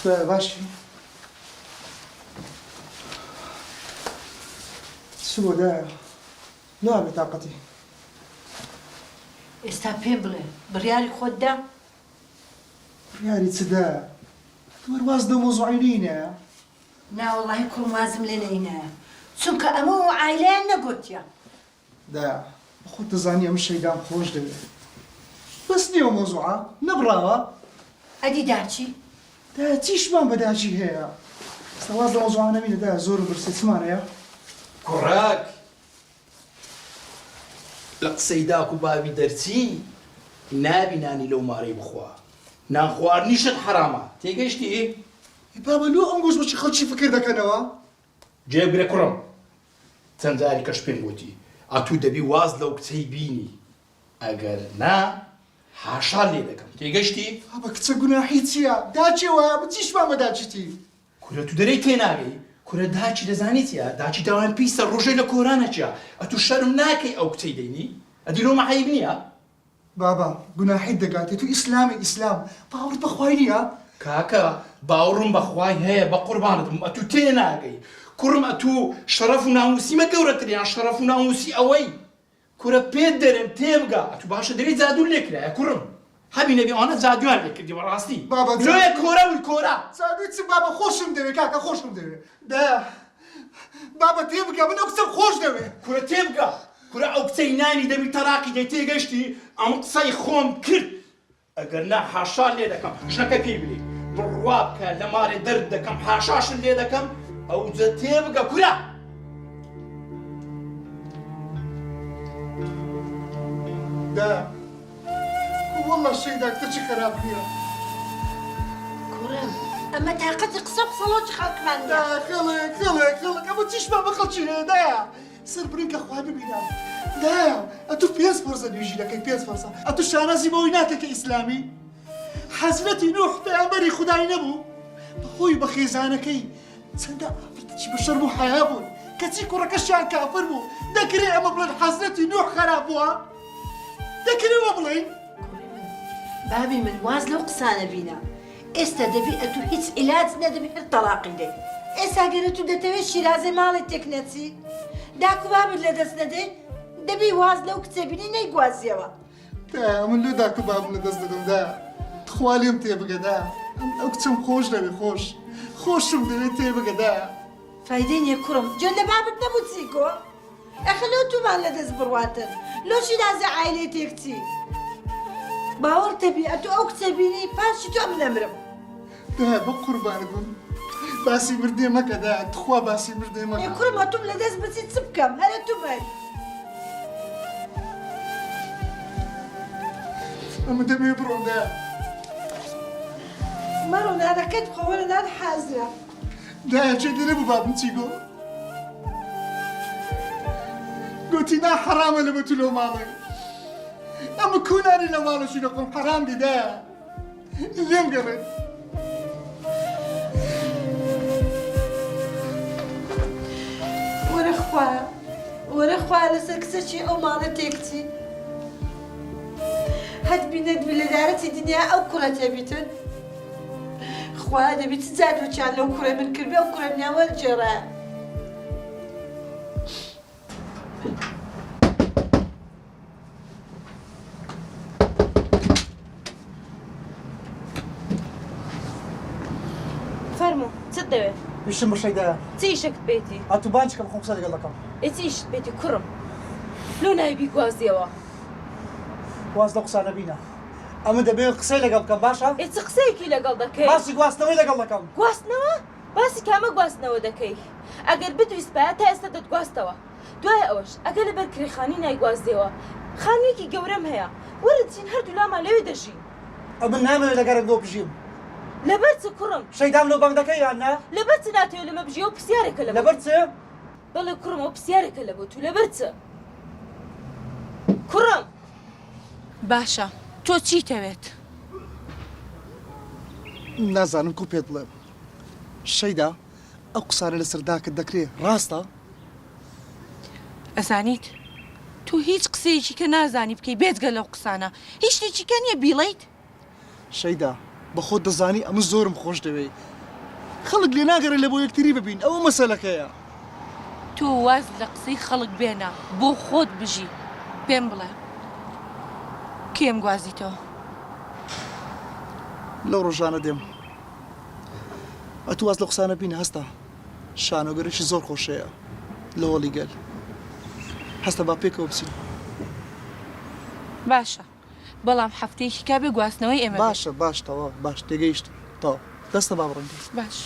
باشی چبۆ دایە نام بێتاقەتی ئێستا پێم بڵێ بڕیاری خۆتدا یاری چدایە وەرواز دە مۆزوعی نینە ناوەڵاهی کوڕم وازم لێ نەینایە چونکە ئەمە و عایلەیان نەگوتیە دایە خۆت دەزانی ئەم شەیدام خۆش دەوێت بەس نییە مۆزوعە نەبڕاوە ئەدی داچی دایە چیشمان بەداچی هەیە سەواز لە مۆزوعە نەبینە دایە زۆر برسێ چمانەیە کوڕاک لە قسەی داک و باوی دەرچی نابینانی لەو مارەی بخوا نان خواردنیشت حرامە تێگەیشتی؟ بابە لۆ ئەم گۆش بۆچی خەڵکی فکر دەکەنەوە جێبرێ کوڕم چەند جاری کەش پێم گوتی ئەتوو دەبی واز لەو کچەی بینی ئەگەر نا حاشا لێ دەکەم تێگەشتی؟ بابە کچە گوناحی چییە داچێ وایە بە چیشمان بەداچیتی کورە تو دەرەی تێناگەی کورە داچی دەزانی چیە داچی داوایان پیسە ڕۆژەی لە کۆرانە چیە ئەتوو شەرم ناکەی ئەو کچەی دەینی ئەدی لۆ مەحەیب نییە بابا گوناحیت دەگاتێت تو ئیسلامی ئیسلام باوەڕت بەخوای نییە کاکە باوڕم بەخوای هەیە بە قوربانتم ئەتوو تێناگەی کوڕم ئەتوو شەرەف و ناموسیمە گەورەتریان شەرەف و ناموسی ئەوەی کورە پێت دەرێم تێبگا ئەتوو باشە دەرەی جادوو لێکرایە کوڕم هەبی نەبی ئەوانە جادویان لێکردی بەڕاستی بابا لۆیە کۆرە وی کۆرە جادوی چ بابا خۆشم دەوێت کاکە خۆشم دەوێت دایە بابا تێبگە من ئەو کچەم خۆش دەوێت کورە تێبگا کورە ئەو کچەی نانی دەبی تەراقی دەی تێگەشتی ئەم قسەی خۆم کرد ئەگەر نا حاشا لێ دەکەم شەکە پێی بێ بڕوا بکە لە مارێ دەرد دەکەم حاشاشن لێ دەکەم ئەو جە تێبگە کورە دایە والله شەیدا کتەچی خراپ نییە کوڕم ئەمە تااقەتی قسە قسەڵۆکی خەڵکماندا خەڵک ئەمە چیشمان بە خەڵکی هەیە دایە سەر برینکە خوا ببینم دایە ئەتوو پێنج فەرزە نوێژی دەکەی پێنج فەرزە ئەتوو شانازی بەوەی ناکەکە ئیسلامی حەزرەتی نوح پەیامبەری خودای نەبوو بەخۆی بە خێزانەکەی چەندە ئافرەتێکی بە شەرم و حەیا بوون کەچی کوڕەکەشیان کافر بوو دەکرێ ئەمە بڵێن حەزرەتی نوح خراپ بووە دەکرێوە بڵێن بابی من واز لەو قسانە بینە ئێستا دەبی ئەتوو هیچ عیلاج نەدەبی هەر تەلاقی دەی ئێستا گەرە تو دەتەوێت شیرازەی ماڵی تێک نەچی داکو بابت لەدەست نەدەی دەبی واز لەو کچە بینی نەیگوازیەوە دایە من لێ داکو بابم لەدەست دەدەم دایە تخوا لێم تێبگە دایە ئەو کچم خۆش دەوێت خۆشم دەوێت تێبگە دایە فایدەی نییە کوڕم جۆ لە بابت نەبوو چیکۆ ئەخە لەو تومان لەدەست بڕواتن لۆ شیرازە عایلەی تێکچی باوەڕ تەبی ئەتوو ئەو کچە بینی پاشی تۆ من ئەمرم دایە بە قوربانت بم باسی مردێ مەکە دایە تخوا باسی مردێ مەکە کوڕم ئەتوم لەدەست بچی چ بکەم هەرە تو بەر ئەمە دەبێ بڕۆم دایە مەڕۆ نانەکەت بخەوە لە نان حازرە دایە چێ دێ نەبوو بابم چی گۆ گوتی نا حرامە لە بەتو لەو ماڵێ ئەمە کونانی لە ماڵەشی دەخۆم حرام دی دایە لێم گەڕێت وەرە خوا لەسەر کچەکی ئەو ماڵە تێکچی هەت بینەت بی لە دارەتی دنیا ئەو کوڕە تێبیتن خوا دەبیت جادوچیان لەو کوڕێ من کردبێ ئەو کوڕە منیاوە جێڕە فەرموو چت دەوێت ویشتم بە شەیدایە چی ئیشەکت بێتی هاتوو بانچکەم خۆم قسە لەگەڵ دەکەم چی ئیشت بێتی کوڕم لۆ نایبی گوازیەوە واز لەو قسانە بینە ئەمە دەبێت قسەی لەگەڵ بکەم باشە چ قسەیەکی لەگەڵ دەکەی باسی گواستنەوەی لەگەڵ دەکەم گواستنەوە باسی کامە گواستنەوە دەکەی ئەگەر بتویست پایە تا ئێستا دەتگواستەوە دوای ئەوەش ئەگەر لەبەر کرێخانی نایگوازیەوە خانوویەکی گەورەم هەیە وەرە چین هەردوو لامان لەوێ دەژین ئەمە نامەوێت لەگەرم بۆ بژیم لەبەر چ کوڕم شەیدام لەو بەنگەکەی یان نا لەبەر چ ناتەوێت لەمە بژیەوە پرسیارێکە لەبەر چ بەڵێ کوڕم ئەو پرسیارێکە لە بۆ تو لەبەر چ کوڕم باشە تۆ چیتەوێت نازانم کو پێت بڵێم شەیدا ئەو قسانە لەسەر داکت دەکرێت ڕاستە ئەزانیت تو هیچ قسەیەکی کە نازانی بکەی بێجگە لەو قسانە هیچ شتێکی کە نییە بیڵیت شەیدا بە خۆت دەزانی ئەمە زۆرم خۆش دەوێت خەڵک لێ ناگەڕێ لە بۆ یەکتری ببین ئەوە مەسەلەکەیە تۆ واز لە قسەی خەڵک بێنە بۆ خۆت بژی پێم بڵێ کێم گوازیتەوە لەو ڕۆژانە دێم ئەتو واز لە قسانە بینە هەستا شانۆگەرێکی زۆر خۆشەیە لە هۆڵی گەل هەستە با پێکەوە بچین باشە بەڵام هەفتەیەکی کابێ گواستنەوەی ئێمە باشە باش تەوا باش تێگەیشت تەوا دەستە با بڕۆین باش